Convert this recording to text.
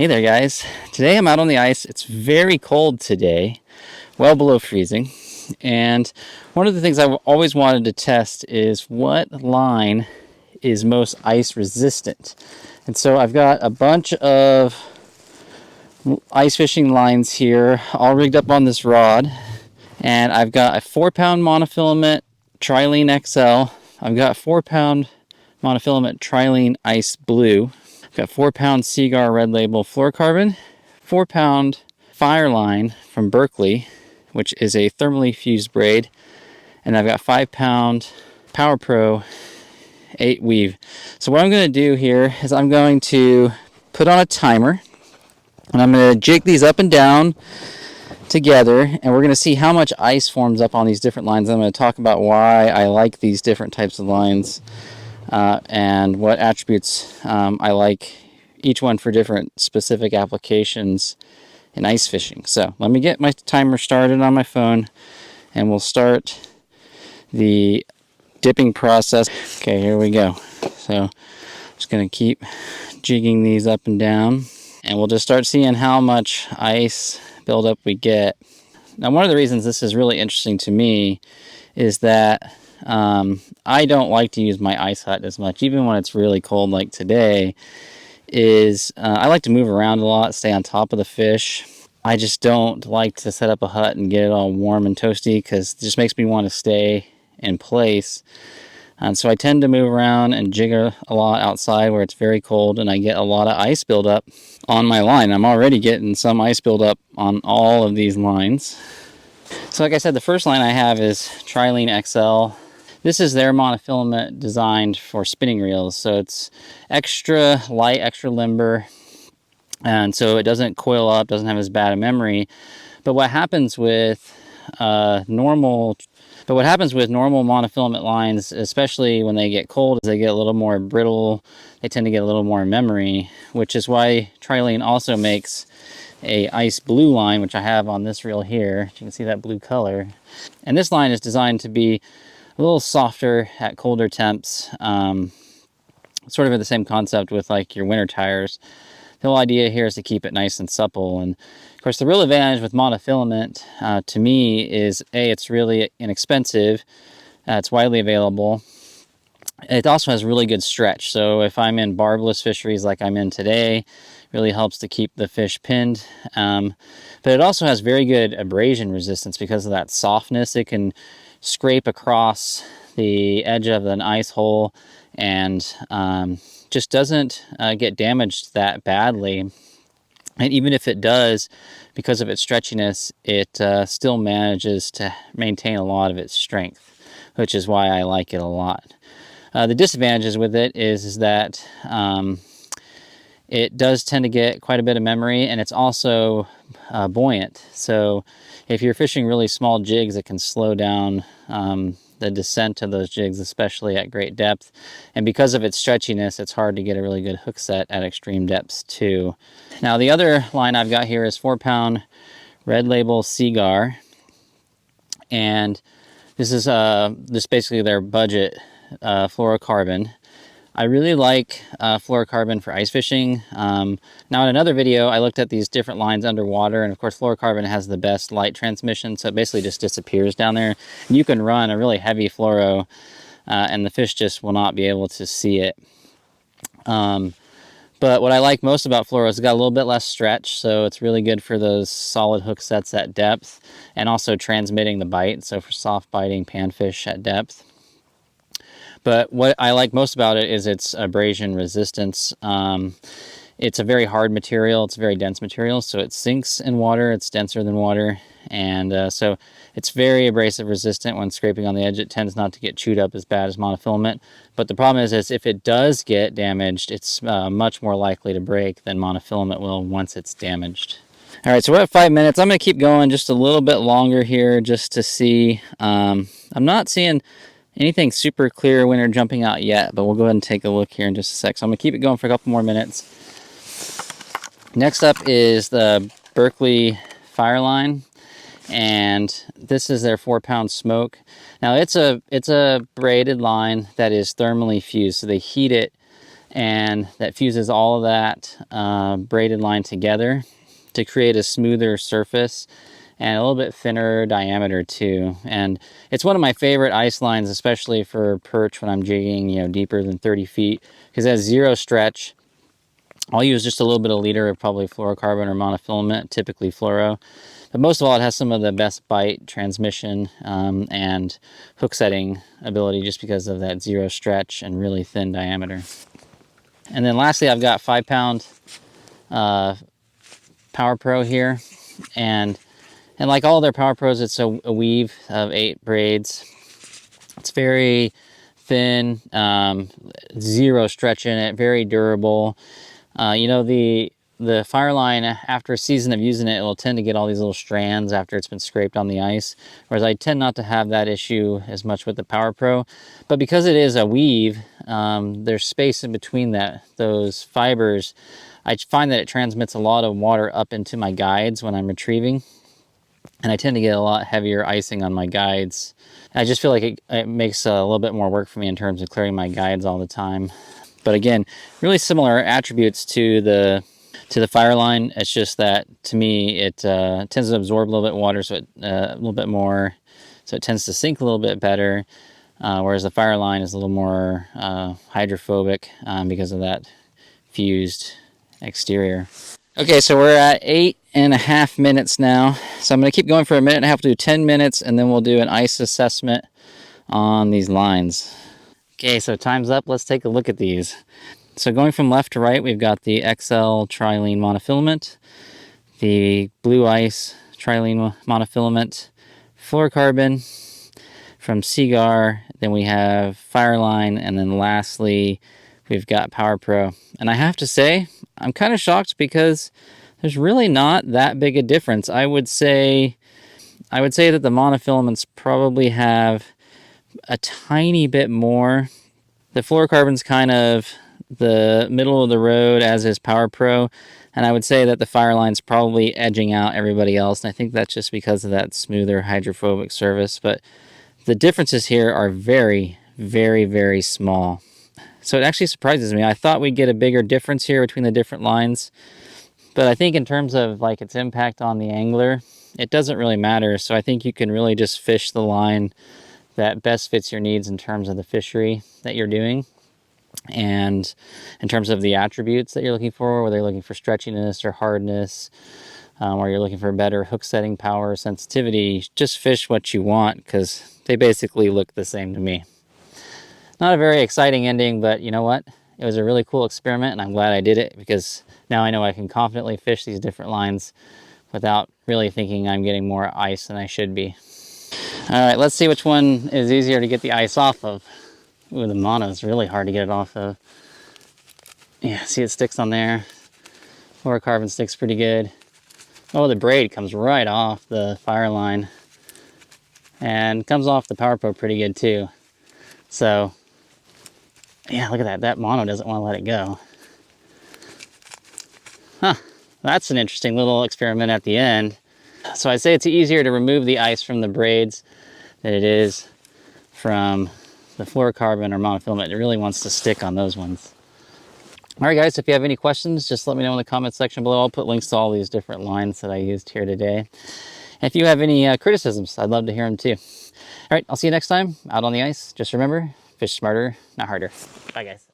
Hey there guys, today I'm out on the ice. It's very cold today, well below freezing, and one of the things I've always wanted to test is what line is most ice resistant. And so I've got a bunch of ice fishing lines here all rigged up on this rod, and I've got a 4-pound monofilament Trilene XL. I've got 4-pound monofilament Trilene Ice Blue. I've got 4-pound Cigar Red Label Fluorocarbon, 4-pound Fireline from Berkeley, which is a thermally fused braid, and I've got 5-pound Power Pro 8 weave. So what I'm going to do here is I'm going to put on a timer, and I'm going to jig these up and down together, and we're going to see how much ice forms up on these different lines. I'm going to talk about why I like these different types of lines. And what attributes I like each one for different specific applications in ice fishing. So let me get my timer started on my phone and we'll start the dipping process. Okay, here we go. So I'm just going to keep jigging these up and down, and we'll just start seeing how much ice buildup we get. Now, one of the reasons this is really interesting to me is that I don't like to use my ice hut as much, even when it's really cold like today. I like to move around a lot, stay on top of the fish. I just don't like to set up a hut and get it all warm and toasty because it just makes me want to stay in place. And so I tend to move around and jig a lot outside where it's very cold, and I get a lot of ice buildup on my line. I'm already getting some ice buildup on all of these lines. So like I said, the first line I have is Trilene XL. This is their monofilament designed for spinning reels, so it's extra light, extra limber, and so it doesn't coil up, doesn't have as bad a memory. But what happens with normal monofilament lines, especially when they get cold, is they get a little more brittle. They tend to get a little more memory, which is why Trilene also makes a ice blue line, which I have on this reel here. You can see that blue color. And this line is designed to be a little softer at colder temps, sort of the same concept with like your winter tires. The whole idea here is to keep it nice and supple. And of course, the real advantage with monofilament to me is it's really inexpensive. It's widely available. It also has really good stretch. So if I'm in barbless fisheries like I'm in today, it really helps to keep the fish pinned. But it also has very good abrasion resistance because of that softness. It can scrape across the edge of an ice hole and just doesn't get damaged that badly. And even if it does, because of its stretchiness, it still manages to maintain a lot of its strength, which is why I like it a lot. The disadvantages with it is that it does tend to get quite a bit of memory, and it's also buoyant. So if you're fishing really small jigs, it can slow down the descent of those jigs, especially at great depth. And because of its stretchiness, it's hard to get a really good hook set at extreme depths too. Now the other line I've got here is 4-pound Red Label Cigar, and this is basically their budget fluorocarbon. I really like fluorocarbon for ice fishing. Now in another video, I looked at these different lines underwater, and of course fluorocarbon has the best light transmission, so it basically just disappears down there. And you can run a really heavy fluoro, and the fish just will not be able to see it. But what I like most about fluoro is it's got a little bit less stretch, so it's really good for those solid hook sets at depth, and also transmitting the bite, so for soft biting panfish at depth. But what I like most about it is its abrasion resistance. It's a very hard material. It's a very dense material, so it sinks in water. It's denser than water, and so it's very abrasive resistant. When scraping on the edge, it tends not to get chewed up as bad as monofilament. But the problem is if it does get damaged, it's much more likely to break than monofilament will once it's damaged. All right, so we're at 5 minutes. I'm going to keep going just a little bit longer here just to see. I'm not seeing anything super clear when they're jumping out yet, but we'll go ahead and take a look here in just a sec. So I'm going to keep it going for a couple more minutes. Next up is the Berkeley Fireline, and this is their 4-pound smoke. Now it's a braided line that is thermally fused, so they heat it and that fuses all of that braided line together to create a smoother surface and a little bit thinner diameter too. And it's one of my favorite ice lines, especially for perch when I'm jigging, you know, deeper than 30 feet, because it has zero stretch. I'll use just a little bit of leader of probably fluorocarbon or monofilament, typically fluoro. But most of all, it has some of the best bite, transmission, and hook setting ability just because of that zero stretch and really thin diameter. And then lastly, I've got 5-pound Power Pro here. And like all their Power Pros, it's a weave of 8 braids. It's very thin, zero stretch in it, very durable. You know, the Fireline, after a season of using it, it'll tend to get all these little strands after it's been scraped on the ice, whereas I tend not to have that issue as much with the Power Pro. But because it is a weave, there's space in between those fibers. I find that it transmits a lot of water up into my guides when I'm retrieving, and I tend to get a lot heavier icing on my guides. I just feel like it makes a little bit more work for me in terms of clearing my guides all the time. But again, really similar attributes to the Fireline. It's just that to me it tends to absorb a little bit water, so a little bit more, so it tends to sink a little bit better. Whereas the Fireline is a little more hydrophobic because of that fused exterior. Okay, so we're at 8.5 minutes now. So I'm going to keep going for a minute and a half, do 10 minutes, and then we'll do an ice assessment on these lines. Okay, so time's up. Let's take a look at these. So going from left to right, we've got the XL trilene monofilament, the blue ice trilene monofilament, fluorocarbon from Seagar, then we have Fireline, and then lastly, we've got Power Pro. And I have to say, I'm kind of shocked because there's really not that big a difference. I would say that the monofilaments probably have a tiny bit more. The fluorocarbon's kind of the middle of the road, as is Power Pro, and I would say that the Fireline's probably edging out everybody else, and I think that's just because of that smoother hydrophobic surface. But the differences here are very, very, very small. So it actually surprises me. I thought we'd get a bigger difference here between the different lines, but I think in terms of like its impact on the angler, it doesn't really matter. So I think you can really just fish the line that best fits your needs in terms of the fishery that you're doing, and in terms of the attributes that you're looking for, whether you're looking for stretchiness or hardness, or you're looking for better hook setting power, sensitivity. Just fish what you want because they basically look the same to me. Not a very exciting ending, but you know what? It was a really cool experiment, and I'm glad I did it because now I know I can confidently fish these different lines without really thinking I'm getting more ice than I should be. All right, let's see which one is easier to get the ice off of. Ooh, the mono is really hard to get it off of. Yeah, see it sticks on there. Fluorocarbon sticks pretty good. Oh, the braid comes right off the Fireline and comes off the Power Pro pretty good too. So yeah, look at that. That mono doesn't want to let it go. Huh, that's an interesting little experiment at the end. So I'd say it's easier to remove the ice from the braids than it is from the fluorocarbon or monofilament. It really wants to stick on those ones. All right, guys, if you have any questions, just let me know in the comment section below. I'll put links to all these different lines that I used here today. If you have any criticisms, I'd love to hear them too. All right, I'll see you next time out on the ice. Just remember, fish smarter, not harder. Bye, guys.